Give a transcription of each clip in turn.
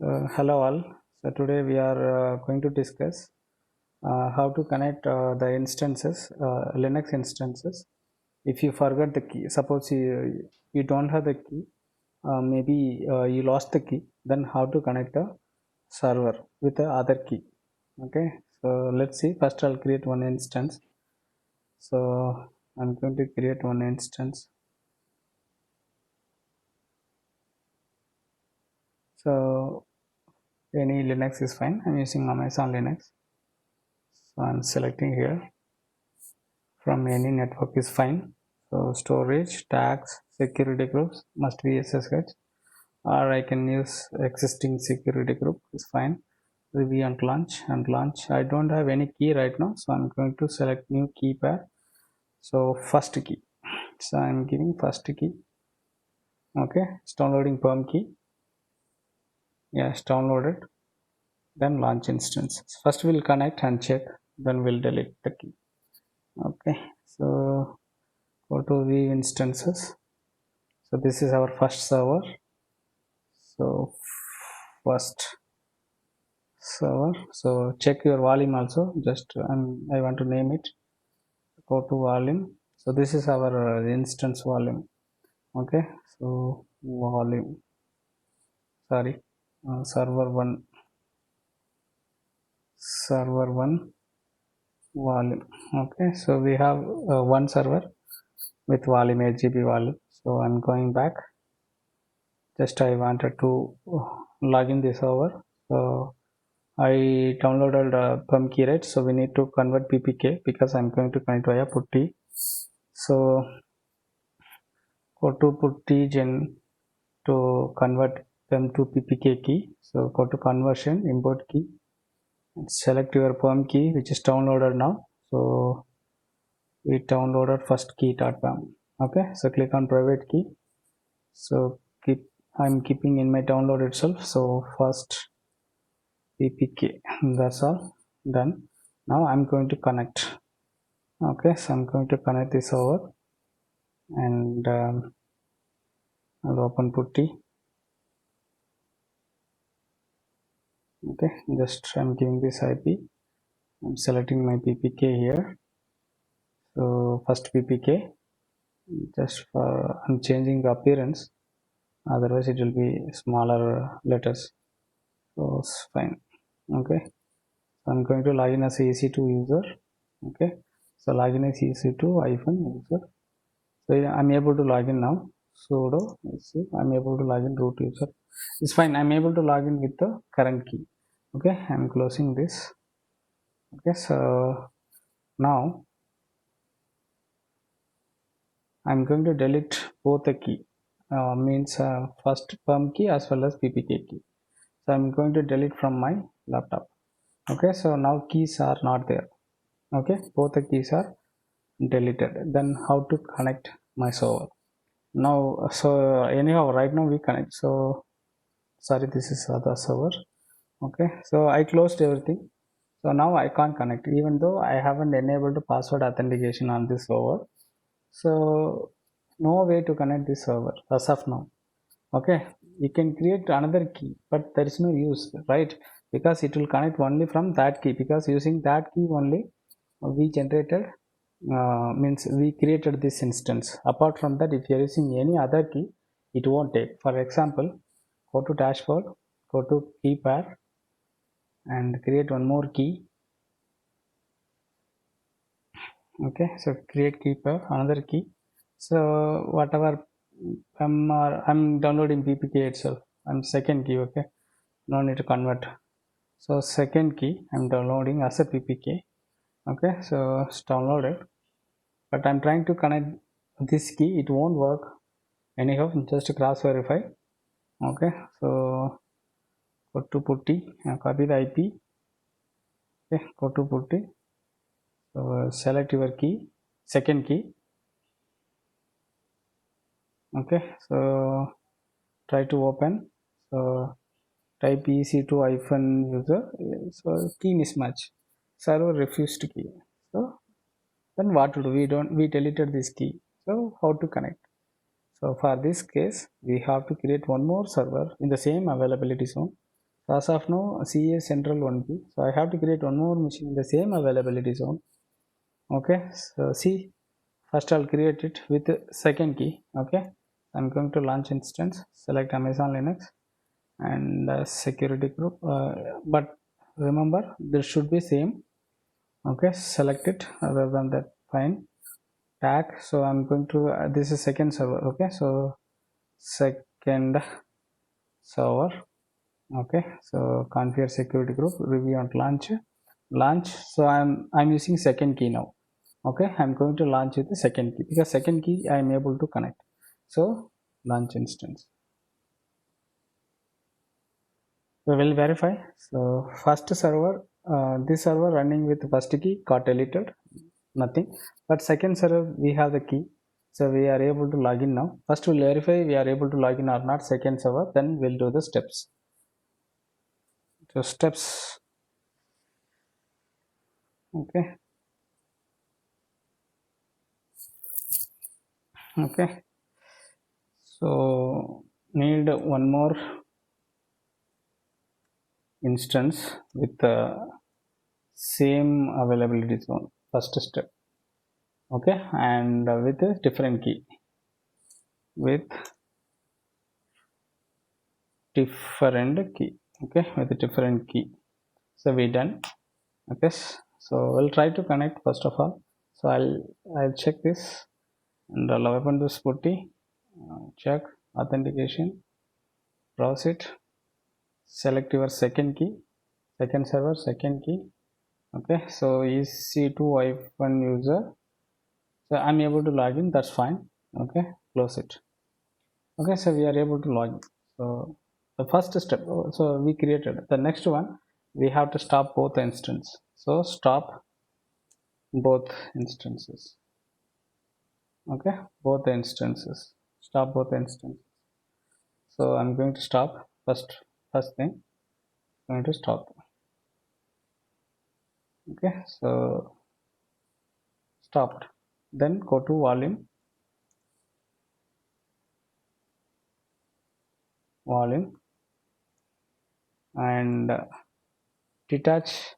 Hello all. So today we are going to discuss how to connect the instances, Linux instances. If you forgot the key, suppose you don't have the key, maybe you lost the key, then how to connect a server with the other key. Okay, so let's see. First, I'll create one instance. So I'm going to create one instance. So any Linux is fine. I'm using Amazon Linux. So I'm selecting here. From any network is fine. So storage, tags, security groups must be SSH, or I can use existing security group is fine. Review and launch. I don't have any key right now, so I'm going to select new key pair. So first key. So I'm giving first key. Okay, it's downloading perm key. Yes, downloaded. Then launch instance. First we'll connect and check. Then we'll delete the key. Okay, so go to view instances. So this is our first server. So first server. So check your volume also. Just I want to name it. Go to volume. So this is our instance volume. Okay. So volume. Sorry. Server one. Server one volume. Okay. So we have one server with volume 8 GB volume. So I'm going back. Just I wanted to log in this server. So I downloaded PumpKey, right? So we need to convert PPK because I'm going to connect via putty. So go to putty gen to convert them to PPK key. So go to conversion, import key, select your PumpKey which is downloaded now. So we downloaded first key.pam. Okay, so click on private key. So I'm keeping in my download itself. So first ppk, that's all done. Now I'm going to connect. Okay, so I'm going to connect this over, and I'll open putty. Okay, just I'm giving this IP. I'm selecting my ppk here. So first ppk, just for I'm changing the appearance, otherwise it will be smaller letters. So it's fine. Okay, so I'm going to log in as a EC2 user. Okay, so login as EC2 -user. So I'm able to log in now. Sudo, see, I'm able to log in root user. It's fine. I'm able to log in with the current key. Okay, I'm closing this. Okay, so now I'm going to delete both the key. Means first perm key as well as ppk key. So I'm going to delete from my laptop. Okay, so now keys are not there. Okay, both the keys are deleted. Then how to connect my server? Now, so anyhow, right now we connect. So sorry, this is other server. Okay, so I closed everything. So now I can't connect, even though I haven't enabled password authentication on this server. So no way to connect this server as of now. Okay, you can create another key, but there is no use, right? Because it will connect only from that key, because using that key only we generated, means we created this instance. Apart from that, if you are using any other key, it won't take. For example, go to dashboard, go to key pair, and create one more key. Okay, so create key pair, another key. So whatever I'm downloading ppk itself, I'm second key. Okay, no need to convert. So second key I'm downloading as a ppk. Okay, so it's downloaded, but I'm trying to connect this key, it won't work. Anyhow, just cross verify. Okay, so go to putty, copy the IP. Okay, go to putty. So select your key, second key. Okay, so try to open. So type EC2 -user. So key mismatch, server refused key. So then what to do? We deleted this key. So how to connect? So for this case, we have to create one more server in the same availability zone. So as of now, CA central 1P. So I have to create one more machine in the same availability zone. Okay, so see, first I'll create it with the second key. Okay, I'm going to launch instance, select Amazon Linux and security group, but remember there should be same. Okay, select it. Other than that, fine. Tag, so I'm going to this is second server. Okay, so second server. Okay, so configure security group, review and launch. So I'm using second key now. Okay, I'm going to launch with the second key because second key I'm able to connect. So launch instance. We will verify. So first server, this server running with first key got deleted, nothing. But second server we have the key, so we are able to log in now. First we'll verify we are able to log in or not. Second server, then we'll do the steps. So steps. Okay. Okay. So need one more instance with the same availability zone. First step. Okay, and with a different key. With different key. Okay, with a different key. So we done. Okay, so we'll try to connect first of all. So I'll check this and I'll open this putty. Check authentication. Browse it. Select your second key. Second server, second key. Okay, so EC2 user. So I'm able to log in, that's fine. Okay, close it. Okay, so we are able to log in. So the first step, so we created the next one, we have to stop both instances. So stop both instances. Okay, both instances, stop both instances. So I'm going to stop first thing. I'm going to stop. Okay, so stopped. Then go to volume and detach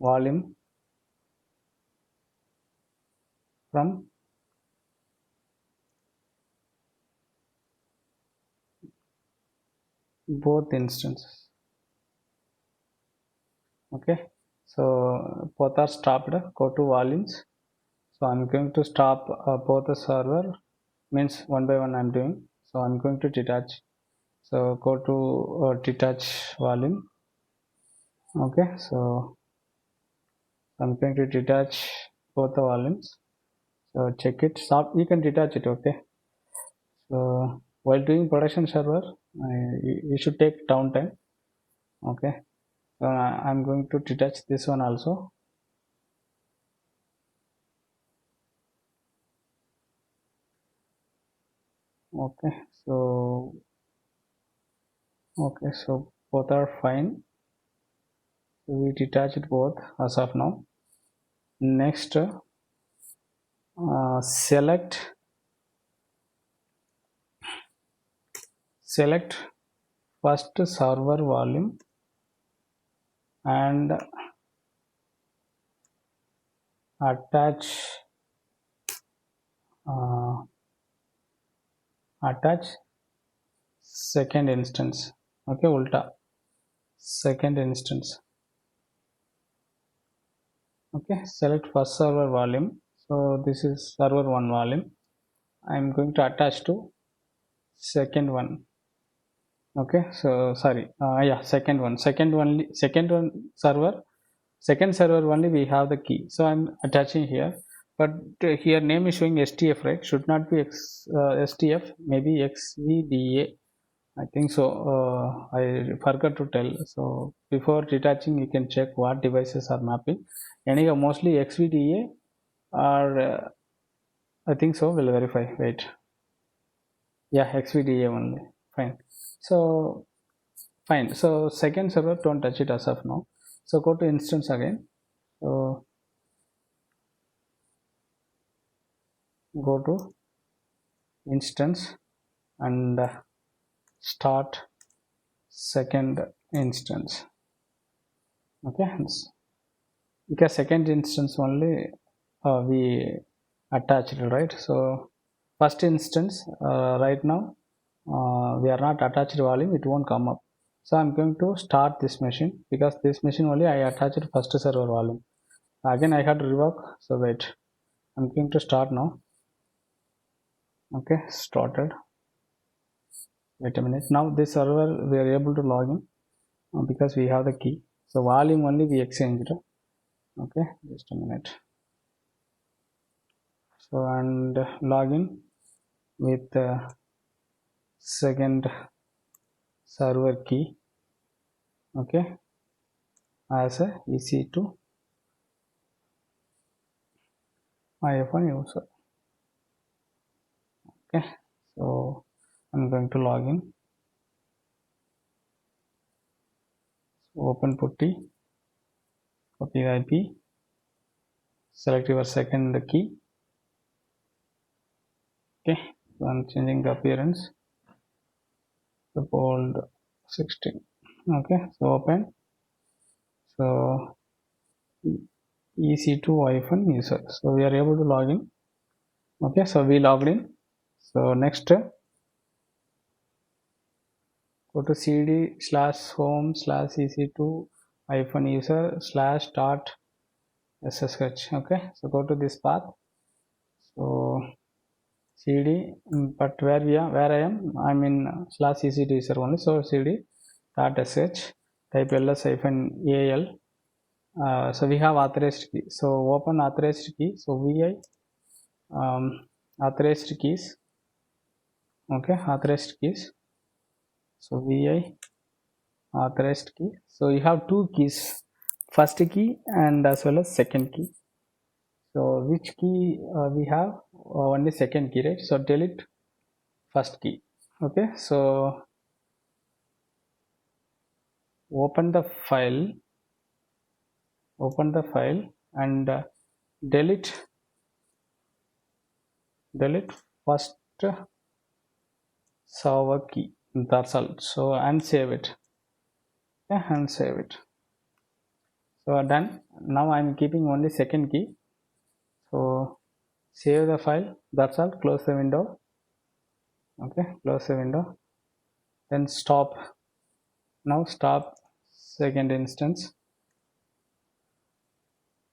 volume from both instances. Okay, so both are stopped. Go to volumes. So I'm going to stop both the server, means one by one I'm doing. So I'm going to detach. So go to detach volume. Okay, so I'm going to detach both the volumes. So check it. Stop. You can detach it. Okay. So while doing production server, you should take downtime. Okay. So I'm going to detach this one also. Okay. So both are fine. So we detached both as of now. Next, select first server volume and attach uh, second instance. Okay, ulta second instance. Okay, select first server volume. So this is server 1 volume. I'm going to attach to second one. Okay, so sorry, yeah, second one server, second server only we have the key, so I'm attaching here. But here name is showing STF, right? Should not be STF, maybe XVDA, I think so. I forgot to tell. So before detaching you can check what devices are mapping. Anyhow, mostly XVDA or I think so. We'll verify. Wait, yeah, XVDA only. Fine. So fine. So second server, don't touch it as of now. So go to instance again. So go to instance and start second instance. Okay, because second instance only we attached, right? So first instance right now we are not attached volume, it won't come up. So I'm going to start this machine, because this machine only I attached first server volume. Again I had to rework, so wait, I'm going to start now. Okay, started. Wait a minute. Now this server we are able to log in because we have the key. So volume only we exchanged. Okay, just a minute. So and login with second server key. Okay, as a EC2 IF1 user. Okay, so I'm going to log in. So open putty, copy IP, select your second key. Okay, so I'm changing the appearance, the bold 16. Okay, so open. So EC2 IF1 user. So we are able to log in. Okay, so we logged in. So next go to cd/home/ec2-user/start/ssh. Okay, so go to this path. So cd, but where I am in /ec2 user only. So cd.sh, type ls-al. So we have authorized key. So open authorized key. So vi authorized keys. Okay, authorized keys. So vi authorized key. So you have two keys, first key and as well as second key. So which key we have? Only second key, right? So delete first key. Okay, so open the file and delete first server key. That's all. So and save it. Okay, and save it. So done. Now I'm keeping only second key. So save the file. That's all. Close the window. Okay, close the window. Then stop. Now stop second instance.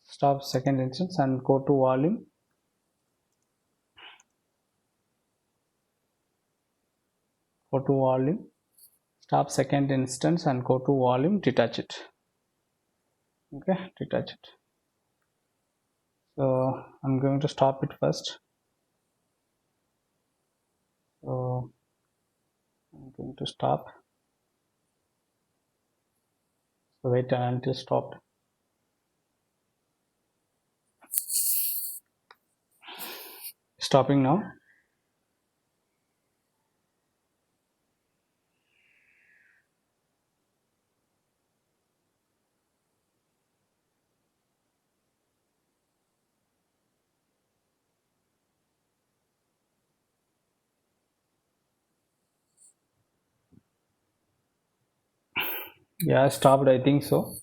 Stop second instance and go to volume. Go to volume. Stop second instance and go to volume. Detach it. Okay, detach it. So I'm going to stop it first. So I'm going to stop. So wait until stopped. Stopping now. Yeah, stopped, I think so.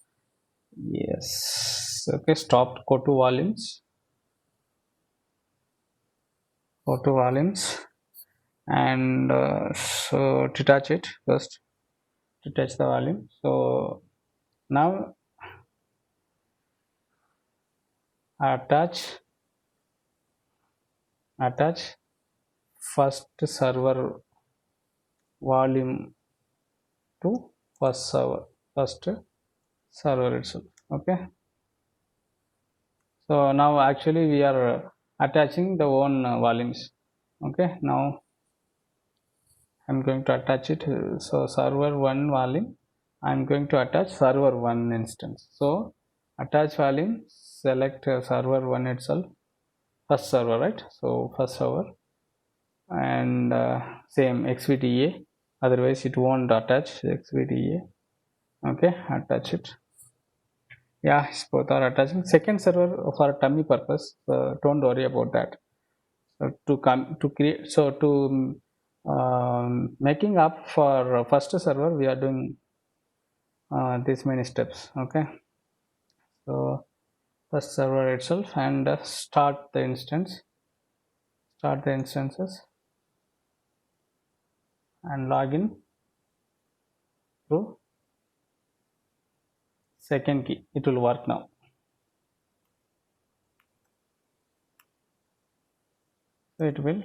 Yes. Okay, stopped. Go to volumes. Go to volumes and so detach it first. Detach the volume. So now attach first server volume to first server itself. Okay, so now actually we are attaching the own volumes. Okay, now I'm going to attach it. So server 1 volume, I'm going to attach server 1 instance. So attach volume, select server 1 itself, first server, right? So first server and same xvda, otherwise it won't attach xvda. Okay, attach it. Yeah, both are attaching. Second server for dummy purpose, don't worry about that. So to create, so to making up for first server, we are doing these many steps. Okay, so first server itself, and start the instances and log in through second key. It will work now. So it will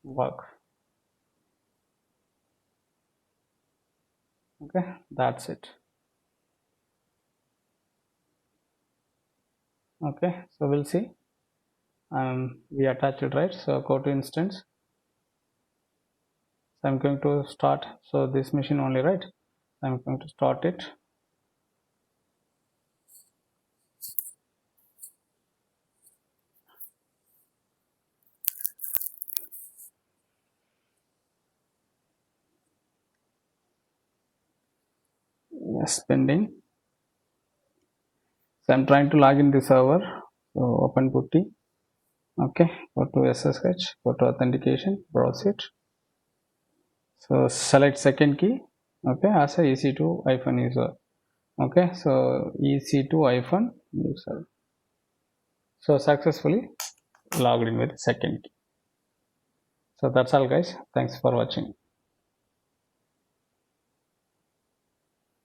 work. Okay, that's it. Okay, so we'll see. We attached it, right? So go to instance. So I'm going to start. So this machine only, right? I'm going to start it. Yes, pending. So I'm trying to log in the server. So open putty. Okay, go to SSH, go to authentication, browse it. So select second key. Okay, as a EC2 user. Okay, so EC2 user. So successfully logged in with second key. So that's all, guys. Thanks for watching.